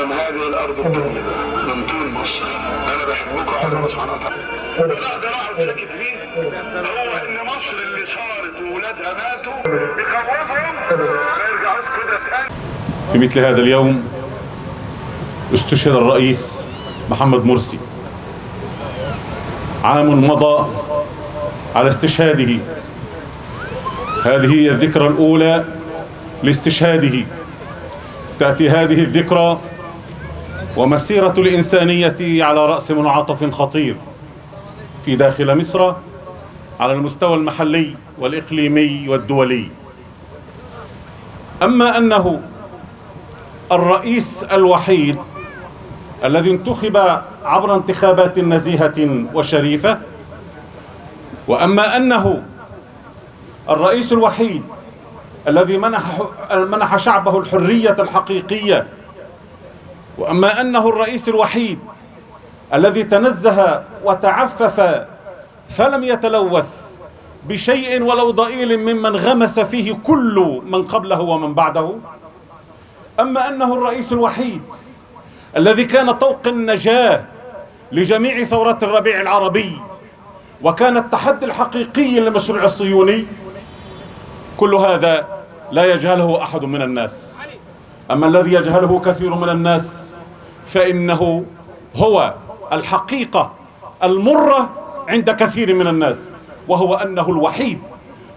من هذه الارض الطيبه من طين مصر. انا بحبكم على الله سبحانه وتعالى. لا اقدر اقعد ساكت فيه. هو ان مصر اللي صارت وولادها ماتوا يخوفهم ما يرجعوش كده تاني. في مثل هذا اليوم استشهد الرئيس محمد مرسي. عام مضى على استشهاده. هذه هي الذكرى الأولى لاستشهاده. تأتي هذه الذكرى ومسيرة الإنسانية على رأس منعطف خطير في داخل مصر على المستوى المحلي والإقليمي والدولي. أما أنه الرئيس الوحيد الذي انتخب عبر انتخابات نزيهة وشريفة، وأما أنه الرئيس الوحيد الذي منح شعبه الحرية الحقيقية، وأما أنه الرئيس الوحيد الذي تنزه وتعفف فلم يتلوث بشيء ولو ضئيل ممن غمس فيه كل من قبله ومن بعده، أما أنه الرئيس الوحيد الذي كان طوق النجاة لجميع ثورات الربيع العربي وكان التحدي الحقيقي للمشروع الصهيوني، كل هذا لا يجهله أحد من الناس. أما الذي يجهله كثير من الناس فإنه هو الحقيقة المرة عند كثير من الناس، وهو أنه الوحيد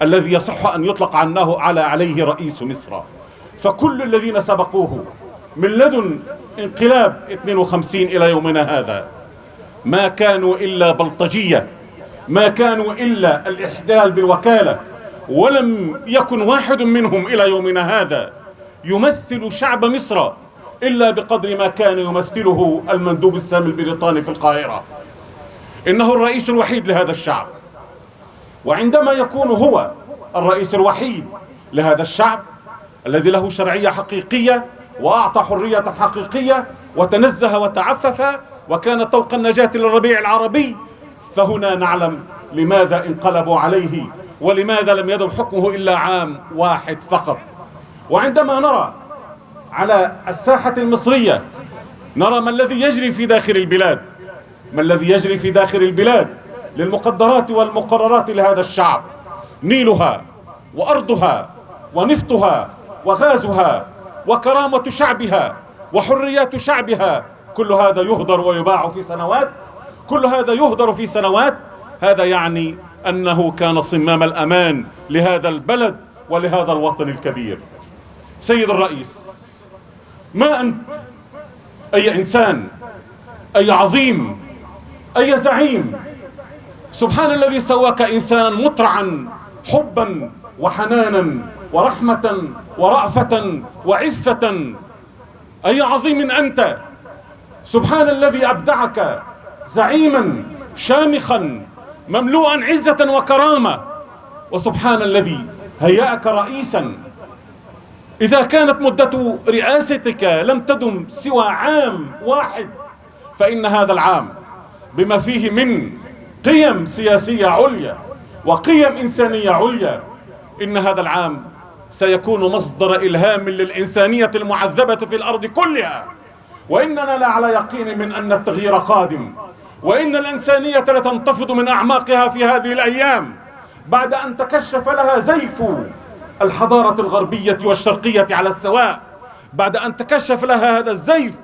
الذي يصح أن يطلق عليه رئيس مصر. فكل الذين سبقوه من لدن انقلاب 52 إلى يومنا هذا ما كانوا إلا بلطجية، ما كانوا إلا الإحلال بالوكالة، ولم يكن واحد منهم إلى يومنا هذا يمثل شعب مصر إلا بقدر ما كان يمثله المندوب السامي البريطاني في القاهرة. إنه الرئيس الوحيد لهذا الشعب، وعندما يكون هو الرئيس الوحيد لهذا الشعب الذي له شرعية حقيقية وأعطى حرية حقيقية وتنزه وتعفف وكان طوق النجاة للربيع العربي، فهنا نعلم لماذا انقلبوا عليه ولماذا لم يدم حكمه إلا عام واحد فقط. وعندما نرى على الساحة المصرية نرى ما الذي يجري في داخل البلاد، ما الذي يجري في داخل البلاد للمقدرات والمقررات لهذا الشعب، نيلها وأرضها ونفطها وغازها وكرامة شعبها وحريات شعبها، كل هذا يهدر ويباع في سنوات، كل هذا يهدر في سنوات. هذا يعني أنه كان صمام الأمان لهذا البلد ولهذا الوطن الكبير. سيد الرئيس، ما أنت أي إنسان، أي عظيم، أي زعيم. سبحان الذي سواك إنسانا مطرعا حبا وحنانا ورحمة ورأفة وعفة. أي عظيم أنت. سبحان الذي أبدعك زعيما شامخا مملوءا عزة وكرامة، وسبحان الذي هيأك رئيسا. إذا كانت مدة رئاستك لم تدم سوى عام واحد، فإن هذا العام بما فيه من قيم سياسية عليا وقيم إنسانية عليا، إن هذا العام سيكون مصدر إلهام للإنسانية المعذبة في الأرض كلها. وإننا لعلى يقين من أن التغيير قادم، وإن الإنسانية لتنتفض من أعماقها في هذه الأيام بعد أن تكشف لها زيف الحضارة الغربية والشرقية على السواء، بعد أن تكشف لها هذا الزيف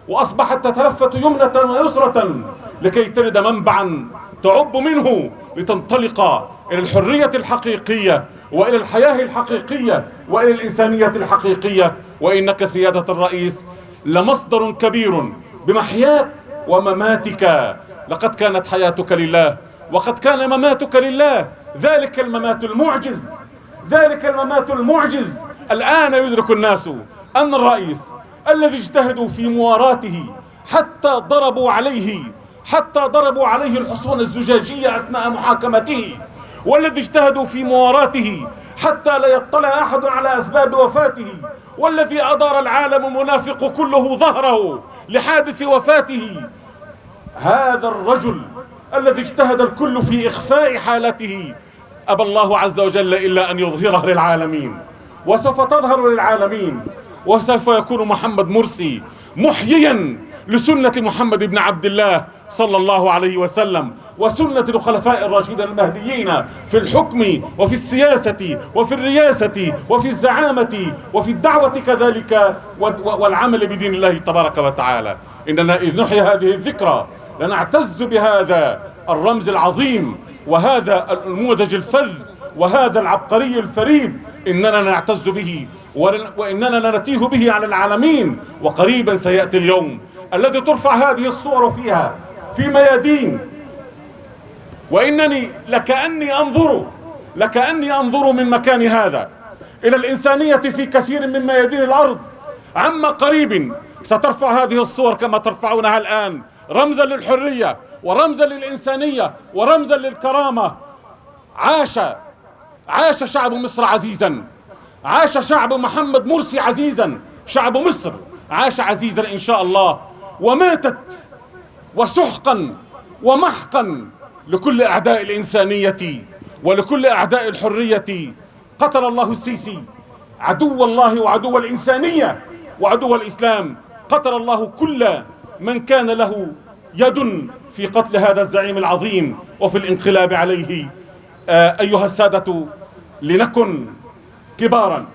وأصبحت تتلفت يمنة ويسرة لكي تلد منبعا تعب منه لتنطلق إلى الحرية الحقيقية وإلى الحياة الحقيقية وإلى الإنسانية الحقيقية. وإنك سيادة الرئيس لمصدر كبير بمحياك ومماتك. لقد كانت حياتك لله وقد كان مماتك لله. ذلك الممات المعجز، ذلك الممات المعجز. الآن يدرك الناس أن الرئيس الذي اجتهدوا في مواراته حتى ضربوا عليه الحصون الزجاجية أثناء محاكمته، والذي اجتهدوا في مواراته حتى لا يطلع أحد على أسباب وفاته، والذي أدار العالم منافق كله ظهره لحادث وفاته. هذا الرجل الذي اجتهد الكل في إخفاء حالته أبى الله عز وجل إلا أن يظهره للعالمين، وسوف تظهر للعالمين، وسوف يكون محمد مرسي محييا لسنة محمد بن عبد الله صلى الله عليه وسلم وسنة الخلفاء الراشدين المهديين في الحكم وفي السياسة وفي الرياسة وفي الزعامة وفي الدعوة كذلك والعمل بدين الله تبارك وتعالى. إننا إذ نحيي هذه الذكرى لنعتز بهذا الرمز العظيم وهذا النموذج الفذ وهذا العبقري الفريد. إننا نعتز به وإننا نتيه به على العالمين. وقريبا سيأتي اليوم الذي ترفع هذه الصور فيها في ميادين، وإنني لكأني أنظر من مكان هذا إلى الإنسانية في كثير من ميادين الأرض. عما قريب سترفع هذه الصور كما ترفعونها الآن رمزا للحرية ورمزا للإنسانية ورمزا للكرامة. عاش شعب مصر عزيزا، عاش شعب محمد مرسي عزيزا، شعب مصر عاش عزيزا إن شاء الله، وماتت وسحقا ومحقا لكل أعداء الإنسانية ولكل أعداء الحرية. قتل الله السيسي عدو الله وعدو الإنسانية وعدو الإسلام. قتل الله كل من كان له يد في قتل هذا الزعيم العظيم وفي الانقلاب عليه. أيها السادة، لنكن كبارا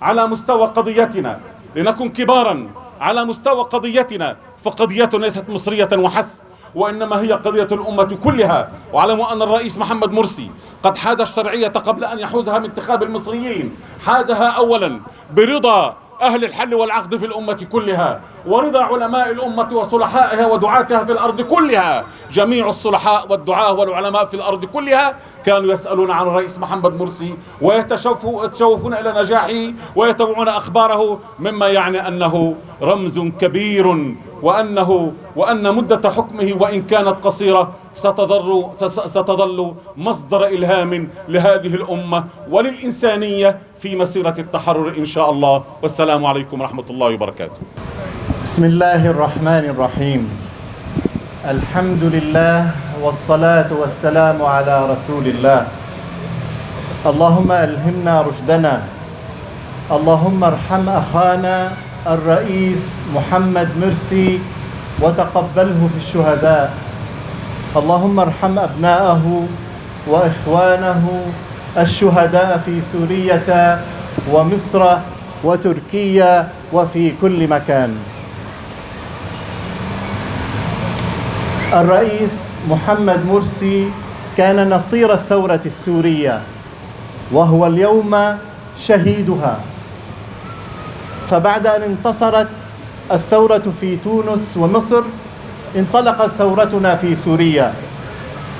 على مستوى قضيتنا، لنكن كبارا على مستوى قضيتنا، فقضيتنا ليست مصرية وحسب، وإنما هي قضية الأمة كلها. واعلموا أن الرئيس محمد مرسي قد حاز الشرعية قبل أن يحوزها من انتخاب المصريين، حازها أولا برضا أهل الحل والعقد في الأمة كلها ورضا علماء الأمة وصلحائها ودعاتها في الأرض كلها. جميع الصلحاء والدعاة والعلماء في الأرض كلها كانوا يسألون عن الرئيس محمد مرسي ويتشوفون إلى نجاحه ويتابعون أخباره، مما يعني أنه رمز كبير وأن مدة حكمه وإن كانت قصيرة ستظل مصدر إلهام لهذه الأمة وللإنسانية في مسيرة التحرر إن شاء الله. والسلام عليكم ورحمة الله وبركاته. بسم الله الرحمن الرحيم. الحمد لله والصلاة والسلام على رسول الله. اللهم ألهمنا رشدنا، اللهم ارحم أخانا الرئيس محمد مرسي وتقبله في الشهداء، اللهم ارحم أبناءه وإخوانه الشهداء في سوريا ومصر وتركيا وفي كل مكان. الرئيس محمد مرسي كان نصير الثورة السورية وهو اليوم شهيدها، فبعد أن انتصرت الثورة في تونس ومصر انطلقت ثورتنا في سوريا،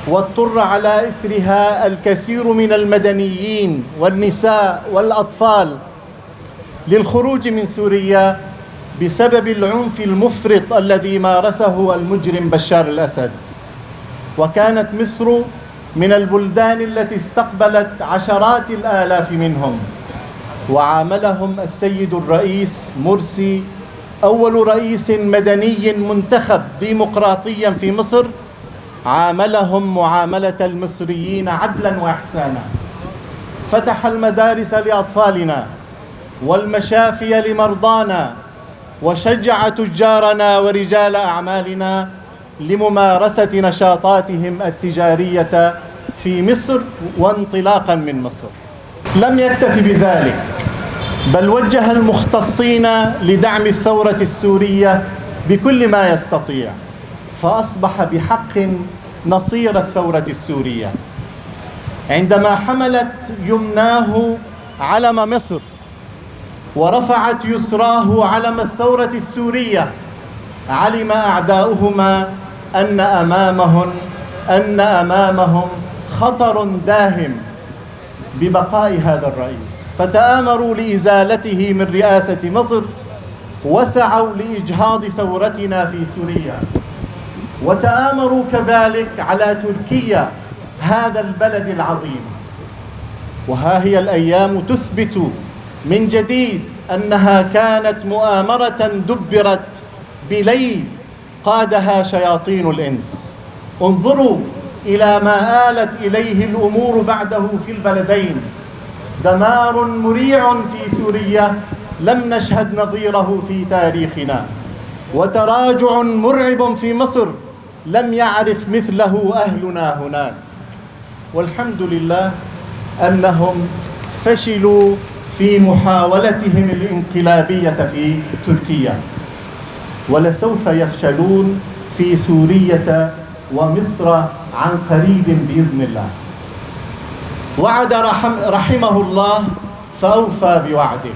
واضطر على إثرها الكثير من المدنيين والنساء والأطفال للخروج من سوريا بسبب العنف المفرط الذي مارسه المجرم بشار الأسد. وكانت مصر من البلدان التي استقبلت عشرات الآلاف منهم، وعاملهم السيد الرئيس مرسي أول رئيس مدني منتخب ديمقراطيا في مصر، عاملهم معاملة المصريين عدلا وإحسانا. فتح المدارس لأطفالنا والمشافي لمرضانا، وشجع تجارنا ورجال أعمالنا لممارسة نشاطاتهم التجارية في مصر وانطلاقا من مصر. لم يكتف بذلك، بل وجه المختصين لدعم الثورة السورية بكل ما يستطيع، فأصبح بحق نصير الثورة السورية. عندما حملت يمناه علم مصر ورفعت يسراه علم الثورة السورية، علم أعداؤهما أن أمامهم خطر داهم ببقاء هذا الرئيس، فتآمروا لإزالته من رئاسة مصر وسعوا لإجهاض ثورتنا في سوريا، وتآمروا كذلك على تركيا هذا البلد العظيم. وها هي الأيام تثبت من جديد أنها كانت مؤامرة دبرت بليل قادها شياطين الإنس. انظروا إلى ما آلت إليه الأمور بعده في البلدين، دمار مريع في سوريا لم نشهد نظيره في تاريخنا. وتراجع مرعب في مصر لم يعرف مثله أهلنا هناك. والحمد لله أنهم فشلوا في محاولتهم الانقلابية في تركيا، ولسوف يفشلون في سوريا ومصر عن قريب بإذن الله. وعد رحمه الله فأوفى بوعده،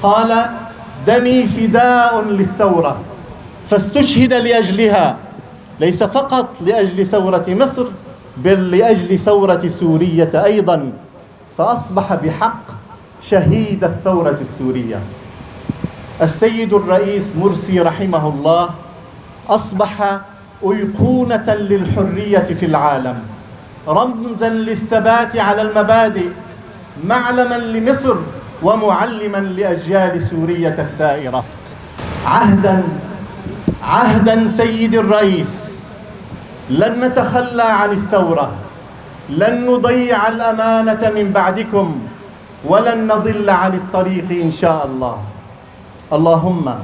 قال: دمي فداء للثورة، فاستشهد لأجلها، ليس فقط لأجل ثورة مصر بل لأجل ثورة سورية أيضا، فأصبح بحق شهيد الثورة السورية. السيد الرئيس مرسي رحمه الله أصبح أيقونة للحرية في العالم، رمزا للثبات على المبادئ، معلما لمصر ومعلما لأجيال سورية الثائرة. عهدا سيد الرئيس، لن نتخلى عن الثورة، لن نضيع الأمانة من بعدكم، ولن نضل عن الطريق إن شاء الله. اللهم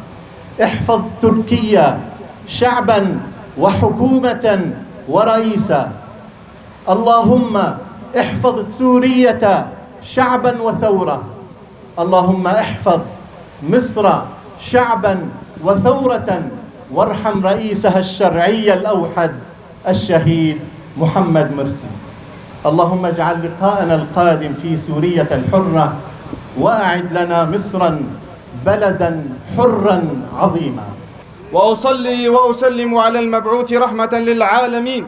احفظ تركيا شعبا وحكومة ورئيسا. اللهم احفظ سورية شعبا وثورة. اللهم احفظ مصر شعبا وثورة، وارحم رئيسها الشرعي الأوحد الشهيد محمد مرسي. اللهم اجعل لقاءنا القادم في سورية الحرة، وأعد لنا مصرا بلدا حرا عظيما. وأصلي وأسلم على المبعوث رحمة للعالمين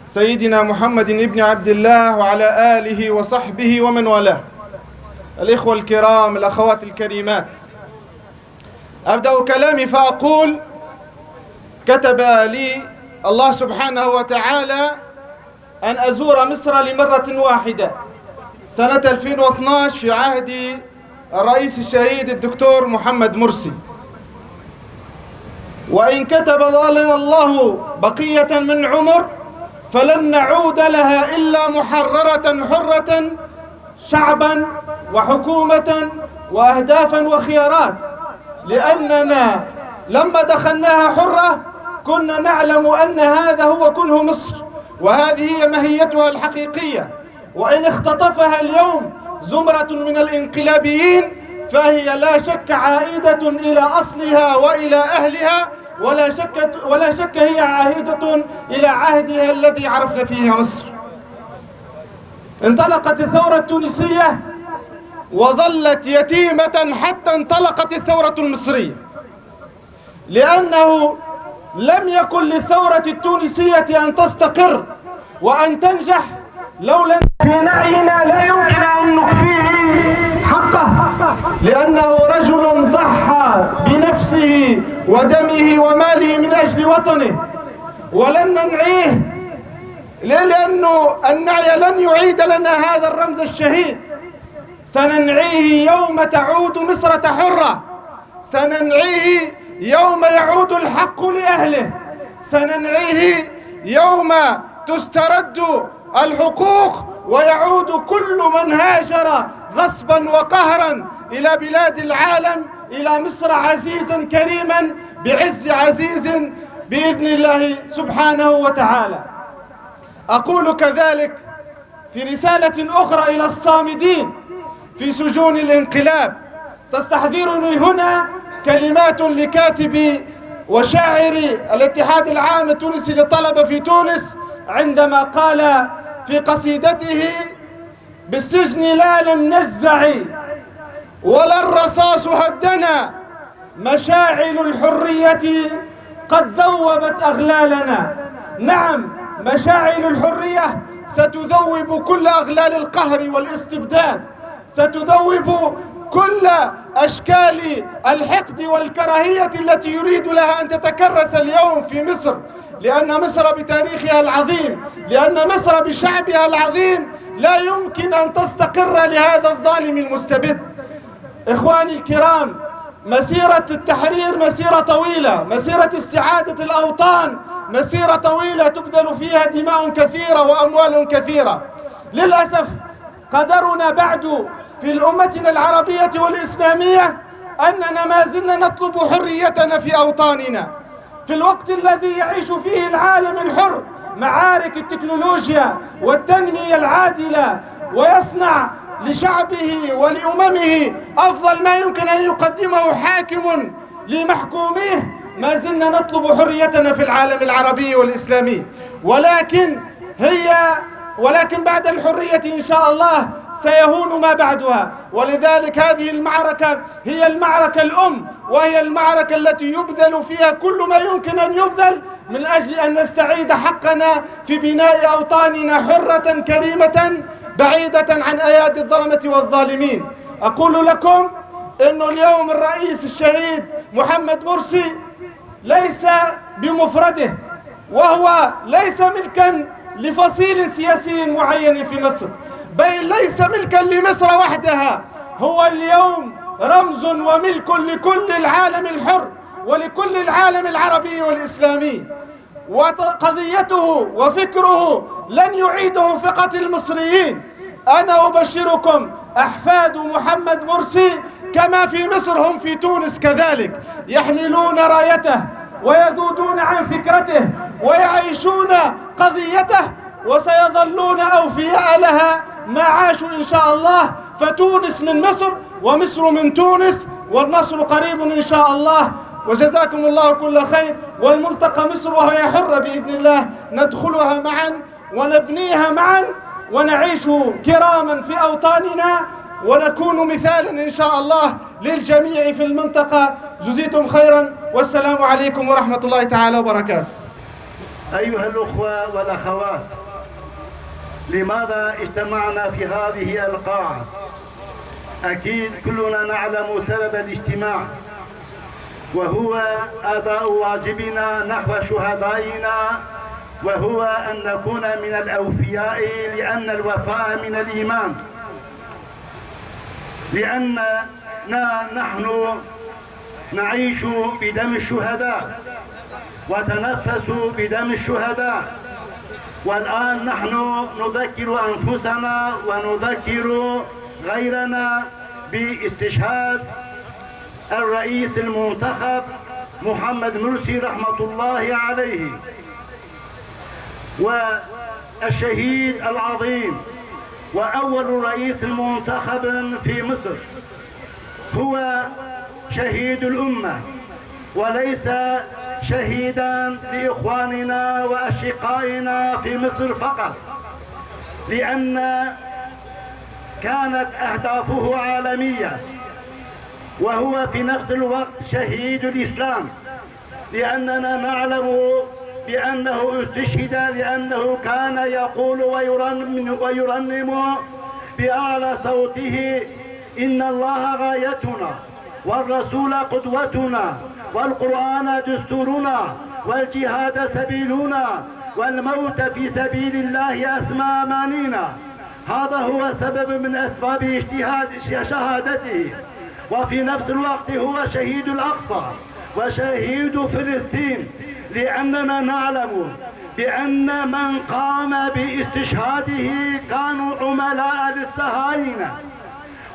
سيدنا محمد بن عبد الله وعلى آله وصحبه ومن والاه. الإخوة الكرام، الأخوات الكريمات، أبدأ كلامي فأقول: كتب لي الله سبحانه وتعالى أن أزور مصر لمرة واحدة سنة 2012 في عهد الرئيس الشهيد الدكتور محمد مرسي، وإن كتب لنا الله بقية من عمر فلن نعود لها إلا محررة حرة، شعبا وحكومة وأهدافا وخيارات، لأننا لما دخلناها حرة كنا نعلم أن هذا هو كنه مصر، وهذه هي ماهيتها الحقيقية. وإن اختطفها اليوم زمرة من الانقلابيين فهي لا شك عائدة إلى أصلها وإلى أهلها، ولا شك هي عائدة إلى عهدها الذي عرفنا فيه مصر. انطلقت الثورة التونسية وظلت يتيمة حتى انطلقت الثورة المصرية، لأنه لم يكن للثورة التونسية أن تستقر وأن تنجح لولا في نعينا لا يمكن أن نخفيه حقه، لأنه رجل ضحى بنفسه ودمه وماله من أجل وطنه، ولن ننعيه لأنه النعي لن يعيد لنا هذا الرمز الشهيد. سننعيه يوم تعود مصر حرة، سننعيه يوم يعود الحق لأهله، سننعيه يوم تسترد الحقوق ويعود كل من هاجر غصبا وقهرا إلى بلاد العالم إلى مصر عزيزا كريما بعز عزيز بإذن الله سبحانه وتعالى. أقول كذلك في رسالة أخرى إلى الصامدين في سجون الانقلاب، تستحضرني هنا كلمات لكاتب وشاعر الاتحاد العام التونسي للطلبة في تونس، عندما قال في قصيدته: بالسجن لا لم نزع ولا الرصاص هدنا، مشاعل الحرية قد ذوبت أغلالنا. نعم، مشاعل الحرية ستذوب كل أغلال القهر والاستبداد، ستذوب كل أشكال الحقد والكراهية التي يريد لها أن تتكرس اليوم في مصر، لأن مصر بتاريخها العظيم، لأن مصر بشعبها العظيم لا يمكن أن تستقر لهذا الظالم المستبد. إخواني الكرام، مسيرة التحرير مسيرة طويلة، مسيرة استعادة الأوطان مسيرة طويلة تبذل فيها دماء كثيرة وأموال كثيرة. للأسف قدرنا بعد في أمتنا العربية والإسلامية أننا ما زلنا نطلب حريتنا في أوطاننا في الوقت الذي يعيش فيه العالم الحر معارك التكنولوجيا والتنمية العادلة، ويصنع لشعبه ولأممه أفضل ما يمكن أن يقدمه حاكم لمحكوميه. ما زلنا نطلب حريتنا في العالم العربي والإسلامي، ولكن بعد الحرية إن شاء الله سيهون ما بعدها. ولذلك هذه المعركة هي المعركة الأم، وهي المعركة التي يبذل فيها كل ما يمكن أن يبذل من أجل أن نستعيد حقنا في بناء أوطاننا حرة كريمة بعيدة عن أيادي الظلمة والظالمين. أقول لكم أن اليوم الرئيس الشهيد محمد مرسي ليس بمفرده، وهو ليس ملكا لفصيل سياسي معين في مصر، بل ليس ملكا لمصر وحدها، هو اليوم رمز وملك لكل العالم الحر ولكل العالم العربي والإسلامي. وقضيته وفكره لن يعيده فقط المصريين. أنا أبشركم أحفاد محمد مرسي كما في مصر هم في تونس كذلك يحملون رايته ويذودون عن فكرته ويعيشون قضيته، وسيظلون أوفياء لها ما عاشوا إن شاء الله. فتونس من مصر ومصر من تونس، والنصر قريب إن شاء الله. وجزاكم الله كل خير. والملتقى مصر وهي حرة بإذن الله ندخلها معا ونبنيها معا ونعيش كراما في أوطاننا ونكون مثالا إن شاء الله للجميع في المنطقة. جزيتم خيرا، والسلام عليكم ورحمة الله تعالى وبركاته. أيها الأخوة والأخوات، لماذا اجتمعنا في هذه القاعة؟ أكيد كلنا نعلم سبب الاجتماع، وهو أداء واجبنا نحو شهدائنا، وهو أن نكون من الأوفياء، لأن الوفاء من الإيمان، لأننا نحن نعيش بدم الشهداء وتنفس بدم الشهداء. والآن نحن نذكر أنفسنا ونذكر غيرنا باستشهاد الرئيس المنتخب محمد مرسي رحمة الله عليه، والشهيد العظيم وأول رئيس منتخب في مصر. هو شهيد الأمة وليس شهيدا لإخواننا وأشقائنا في مصر فقط، لأن كانت أهدافه عالمية، وهو في نفس الوقت شهيد الإسلام، لأننا نعلم بأنه استشهد لأنه كان يقول ويرنم بأعلى صوته: إن الله غايتنا، والرسول قدوتنا، والقرآن دستورنا، والجهاد سبيلنا، والموت في سبيل الله أسمى أمانينا. هذا هو سبب من أسباب اجتهاد شهادته. وفي نفس الوقت هو شهيد الأقصى وشهيد فلسطين، لأننا نعلم بأن من قام باستشهاده كانوا عملاء للصهاينة،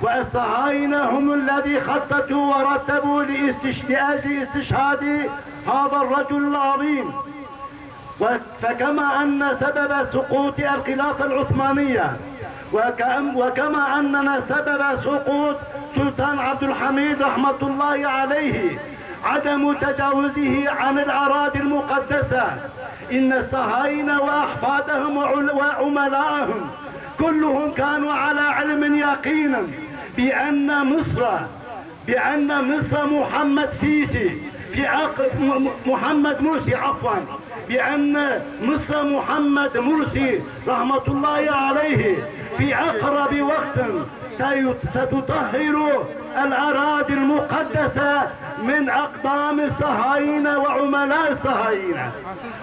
والصهاينة هم الذي خططوا ورتبوا لأجل استشهاد هذا الرجل العظيم. فكما أن سبب سقوط الخلافة العثمانية، وكما أننا سبب سقوط سلطان عبد الحميد رحمة الله عليه عدم تجاوزه عن الأراضي المقدسة، إن الصهاينة وأحفادهم وعملاءهم كلهم كانوا على علم يقينا بأن مصر محمد سيسي في محمد مرسي بأن مصر محمد مرسي رحمة الله عليه في أقرب وقت ستطهر الأراضي المقدسة من أقدام الصهاينة وعملاء الصهاينة.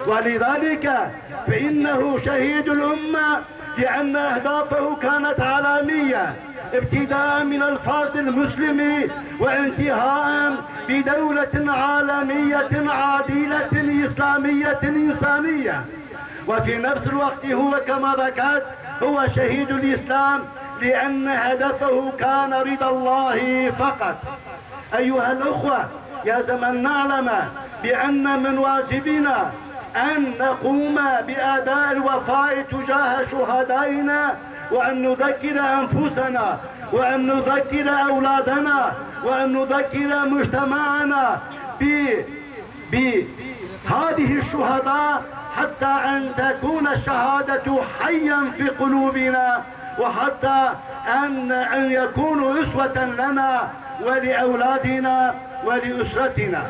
ولذلك فإنه شهيد الأمة، لأن أهدافه كانت عالمية، ابتداء من الفرد المسلم وانتهاء بدولة عالمية عادلة إسلامية إنسانية. وفي نفس الوقت هو كما ذكرت هو شهيد الإسلام، لأن هدفه كان رضا الله فقط. أيها الأخوة، يجب أن نعلم بأن من واجبنا أن نقوم بأداء الوفاء تجاه شهدائنا، وأن نذكر أنفسنا، وأن نذكر أولادنا، وأن نذكر مجتمعنا بهذه الشهداء، حتى أن تكون الشهادة حيا في قلوبنا، وحتى أن يكونوا أسوة لنا ولأولادنا ولأسرتنا.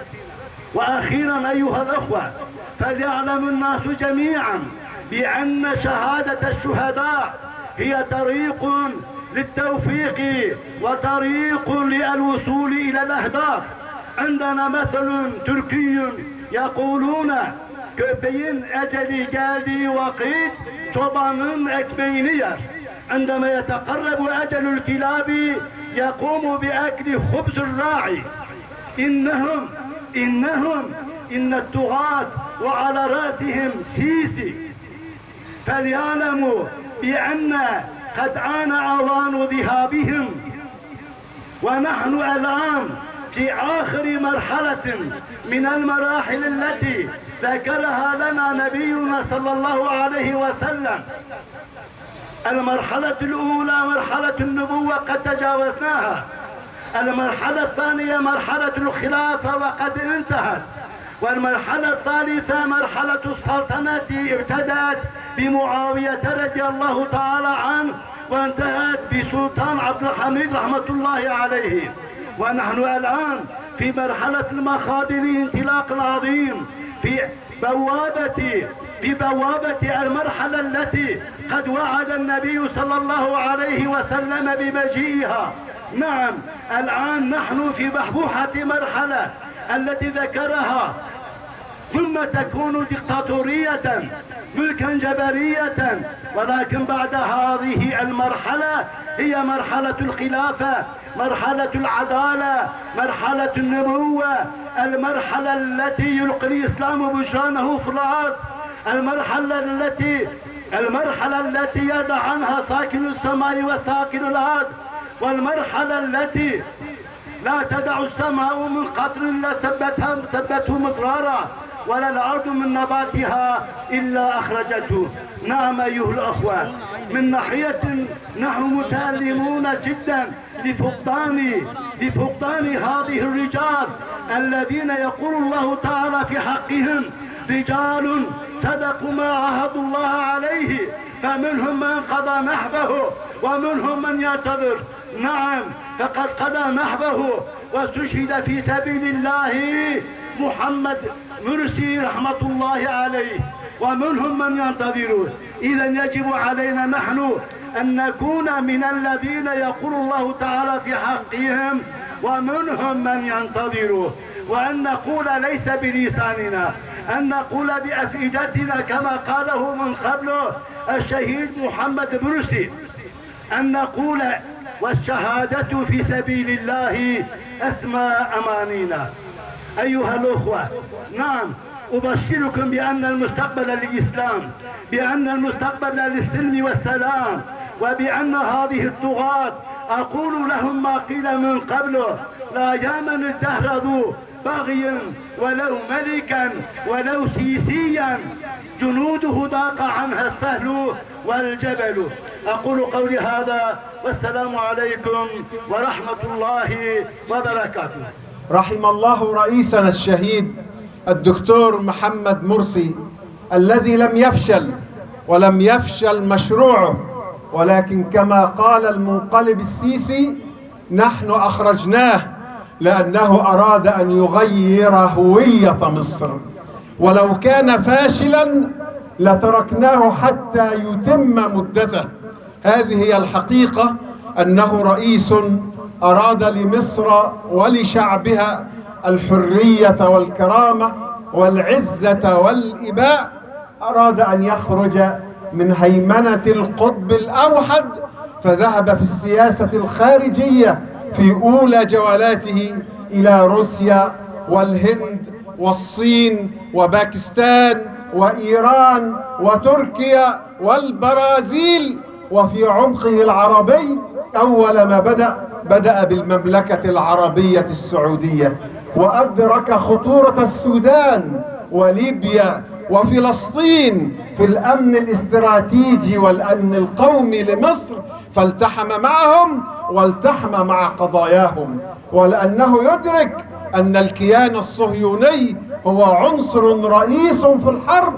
وأخيرا أيها الأخوة، فليعلم الناس جميعا بأن شهادة الشهداء هي طريق للتوفيق وطريق للوصول إلى الأهداف. عندنا مثل تركي يقولون köpeğin eceli geldiği vakit çobanın ekmeğini yer. عندما يتقرب أجل الكلاب يقوم بأكل خبز الراعي. إن الطغاة وعلى رأسهم سيسي، فليعلموا بأن قد آن أوان ذهابهم، ونحن الآن في آخر مرحلة من المراحل التي ذكرها لنا نبينا صلى الله عليه وسلم. المرحلة الأولى مرحلة النبوة قد تجاوزناها. المرحلة الثانية مرحلة الخلافة وقد انتهت. والمرحلة الثالثة مرحلة السلطنة ابتدأت بمعاوية رضي الله تعالى عنه، وانتهت بسلطان عبد الحميد رحمة الله عليه. ونحن الآن في مرحلة المخاضر انطلاق عظيم في بوابة المرحلة التي قد وعد النبي صلى الله عليه وسلم بمجيئها. نعم، الآن نحن في بحبوحة مرحلة التي ذكرها، ثم تكون ديكتاتورية ملكا جبرية. ولكن بعد هذه المرحلة هي مرحلة الخلافة، مرحلة العدالة، مرحلة النبوة، المرحلة التي يلقي الإسلام بجرانه في الأرض، المرحلة التي يدع عنها ساكن السماء وساكن الأرض، والمرحلة التي لا تدع السماء من قطر إلا سبته مقرارا، ولا الأرض من نباتها إلا أخرجته. نعم أيها الأخوة، من ناحية نحن متألمون جدا لفقدان هذه الرجال الذين يقول الله تعالى في حقهم رجال صدقوا ما عاهدوا الله عليه، فمنهم من قضى نحبه ومنهم من ينتظر. نعم، فقد قضى نحبه واستشهد في سبيل الله محمد مرسي رحمة الله عليه، ومنهم من ينتظر. إذا يجب علينا نحن أن نكون من الذين يقول الله تعالى في حقهم ومنهم من ينتظر، وأن نقول ليس بلساننا، أن نقول بأفئدتنا كما قاله من قبله الشهيد محمد مرسي، أن نقول والشهادة في سبيل الله أسمى أمانينا. أيها الأخوة، نعم، أبشركم بأن المستقبل للإسلام، بأن المستقبل للسلم والسلام، وبأن هذه الطغاة أقول لهم ما قيل من قبله: لا يامن الدهر ذو بغي ولو ملكا ولو سيسيا، جنوده ضاق عنها السهل والجبل. أقول قولي هذا، والسلام عليكم ورحمة الله وبركاته. رحم الله رئيسنا الشهيد الدكتور محمد مرسي الذي لم يفشل ولم يفشل مشروعه، ولكن كما قال المنقلب السيسي: نحن أخرجناه لأنه أراد أن يغير هوية مصر، ولو كان فاشلا لتركناه حتى يتم مدته. هذه هي الحقيقة، أنه رئيس أراد لمصر ولشعبها الحرية والكرامة والعزة والإباء، أراد أن يخرج من هيمنة القطب الأوحد، فذهب في السياسة الخارجية في أولى جولاته إلى روسيا والهند والصين وباكستان وإيران وتركيا والبرازيل، وفي عمقه العربي. أول ما بدأ بالمملكة العربية السعودية، وأدرك خطورة السودان وليبيا وفلسطين في الأمن الاستراتيجي والأمن القومي لمصر، فالتحم معهم والتحم مع قضاياهم، ولأنه يدرك أن الكيان الصهيوني هو عنصر رئيس في الحرب،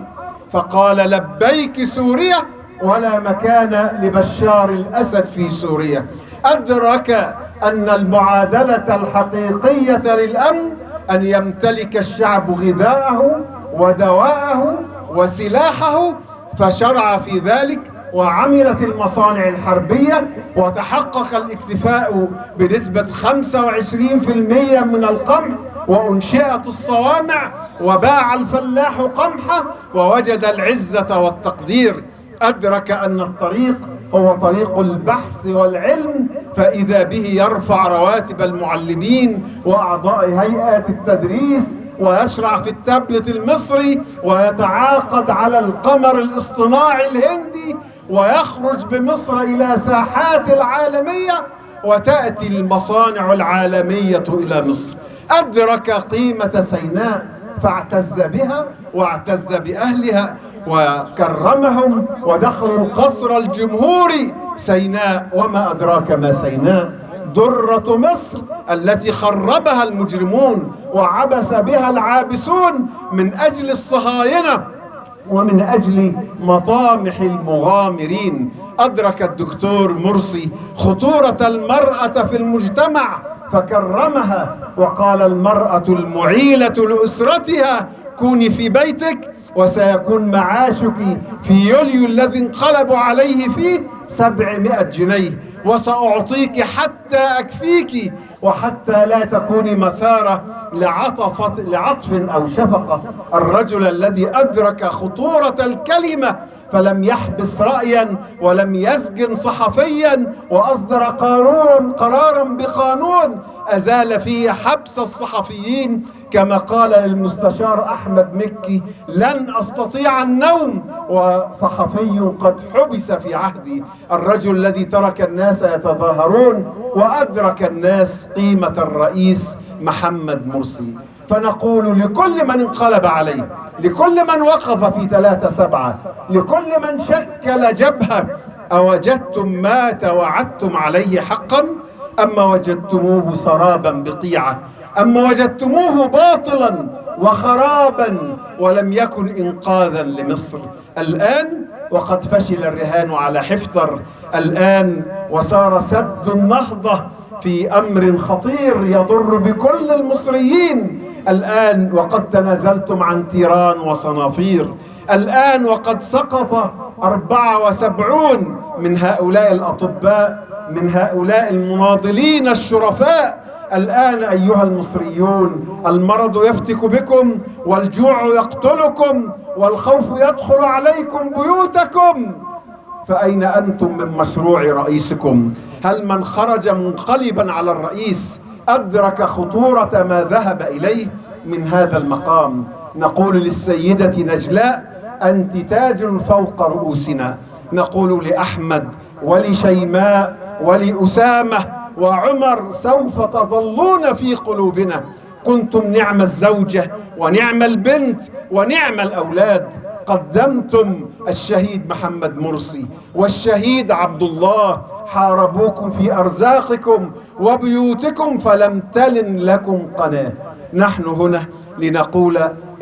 فقال لبيك سوريا ولا مكان لبشار الأسد في سوريا. أدرك أن المعادلة الحقيقية للأمن أن يمتلك الشعب غذاءه ودواءه وسلاحه، فشرع في ذلك وعملت المصانع الحربية، وتحقق الاكتفاء بنسبة 25% من القمح، وأنشئت الصوامع، وباع الفلاح قمحه ووجد العزة والتقدير. أدرك أن الطريق هو طريق البحث والعلم، فإذا به يرفع رواتب المعلمين وأعضاء هيئات التدريس، ويشرع في التابلت المصري، ويتعاقد على القمر الاصطناعي الهندي، ويخرج بمصر إلى ساحات العالمية، وتأتي المصانع العالمية إلى مصر. أدرك قيمة سيناء فاعتز بها واعتز بأهلها وكرمهم، ودخلوا القصر الجمهوري سيناء. وما أدراك ما سيناء؟ درة مصر التي خربها المجرمون وعبث بها العابثون من أجل الصهاينة ومن أجل مطامح المغامرين. أدرك الدكتور مرسي خطورة المرأة في المجتمع فكرمها، وقال المرأة المعيلة لأسرتها كوني في بيتك وسيكون معاشك في يوليو الذي انقلبوا عليه فيه 700 جنيه، وسأعطيك حتى أكفيك وحتى لا تكوني مثارة لعطف أو شفقة. الرجل الذي أدرك خطورة الكلمة فلم يحبس رأيا ولم يسجن صحفيا، وأصدر قرارا بقانون أزال فيه حبس الصحفيين، كما قال للمستشار أحمد مكي لن أستطيع النوم وصحفي قد حبس في عهدي. الرجل الذي ترك الناس يتظاهرون وأدرك الناس قيمة الرئيس محمد مرسي. فنقول لكل من انقلب عليه، لكل من وقف في 3/7، لكل من شكل جبهة: أوجدتم ما توعدتم عليه حقا؟ أما وجدتموه سرابا بقيعة؟ أما وجدتموه باطلا وخرابا ولم يكن إنقاذا لمصر؟ الآن وقد فشل الرهان على حفتر، الآن وصار سد النهضة في أمر خطير يضر بكل المصريين، الآن وقد تنازلتم عن تيران وصنافير، الآن وقد سقط 74 من هؤلاء الأطباء، من هؤلاء المناضلين الشرفاء. الآن أيها المصريون المرض يفتك بكم، والجوع يقتلكم، والخوف يدخل عليكم بيوتكم، فأين أنتم من مشروع رئيسكم؟ هل من خرج منقلبا على الرئيس أدرك خطورة ما ذهب إليه من هذا المقام؟ نقول للسيدة نجلاء: أنت تاج فوق رؤوسنا. نقول لأحمد ولشيماء ولأسامة وعمر: سوف تظلون في قلوبنا. كنتم نعم الزوجة ونعم البنت ونعم الأولاد. قدمتم الشهيد محمد مرسي والشهيد عبد الله، حاربوكم في أرزاقكم وبيوتكم فلم تلن لكم قناة. نحن هنا لنقول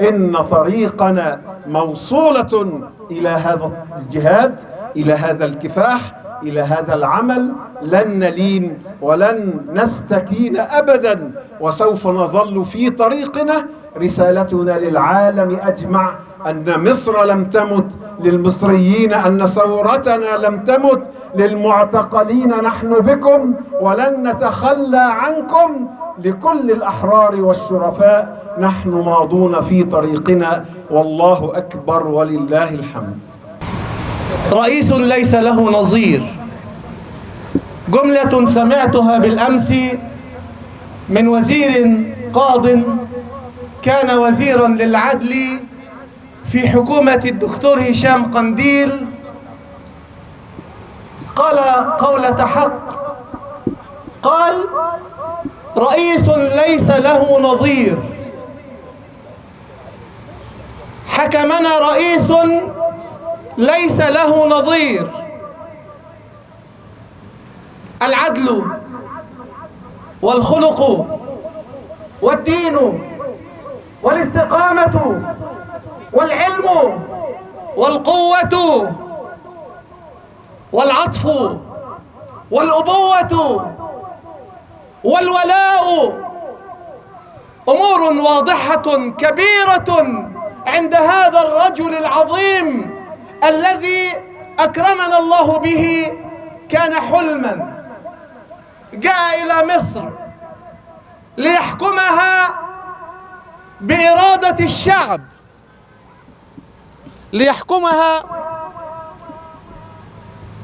إن طريقنا موصولة إلى هذا الجهاد، إلى هذا الكفاح، إلى هذا العمل. لن نلين ولن نستكين أبدا، وسوف نظل في طريقنا. رسالتنا للعالم أجمع أن مصر لم تمت، للمصريين أن ثورتنا لم تمت، للمعتقلين نحن بكم ولن نتخلى عنكم، لكل الأحرار والشرفاء نحن ماضون في طريقنا، والله أكبر ولله الحمد. رئيس ليس له نظير. جملة سمعتها بالأمس من وزير قاض كان وزيرا للعدل في حكومة الدكتور هشام قنديل، قال قولة حق، قال: رئيس ليس له نظير، حكمنا رئيس ليس له نظير. العدل والخلق والدين والاستقامة والعلم والقوة والعطف والأبوة والولاء أمور واضحة كبيرة عند هذا الرجل العظيم الذي أكرمنا الله به. كان حلما، جاء إلى مصر ليحكمها بإرادة الشعب، ليحكمها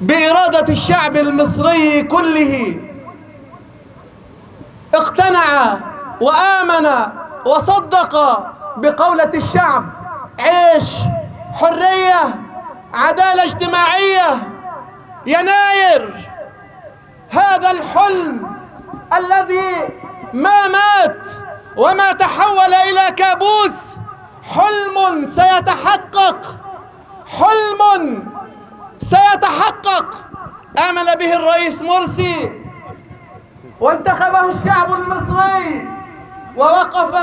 بإرادة الشعب المصري كله. اقتنع وآمن وصدق بقولة الشعب: عيش، حرية، عدالة اجتماعية، يناير. هذا الحلم الذي ما مات وما تحول إلى كابوس، حلم سيتحقق، حلم سيتحقق. آمن به الرئيس مرسي وانتخبه الشعب المصري ووقف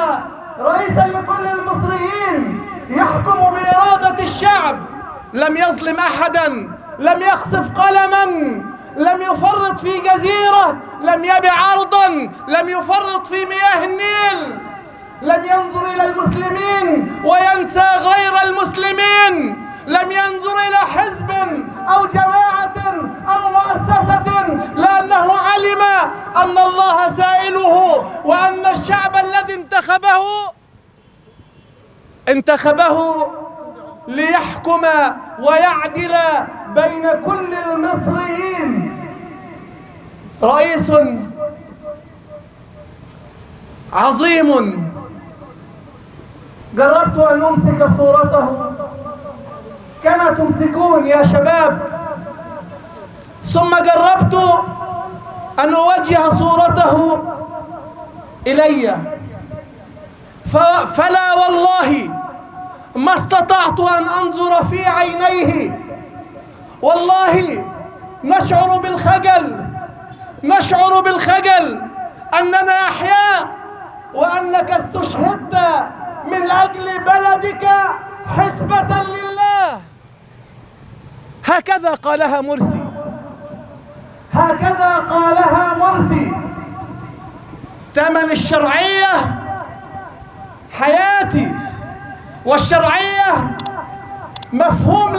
رئيسا لكل المصريين يحكم بإرادة الشعب. لم يظلم أحدا، لم يقصف قلما، لم يفرط في جزيرة، لم يبع أرضا، لم يفرط في مياه النيل، لم ينظر إلى المسلمين وينسى غير المسلمين، لم ينظر إلى حزب أو جماعة أو مؤسسة، لأنه علم أن الله سائله وأن الشعب الذي انتخبه ليحكم ويعدل بين كل المصريين. رئيس عظيم. جربت أن أمسك صورته كما تمسكون يا شباب، ثم جربت أن أوجه صورته إلي، فلا والله ما استطعت أن أنظر في عينيه. والله نشعر بالخجل أننا أحياء وأنك استشهدت من أجل بلدك حسبة لله. هكذا قالها مرسي، هكذا قالها مرسي. ثمن الشرعية حياتي، والشرعية مفهوم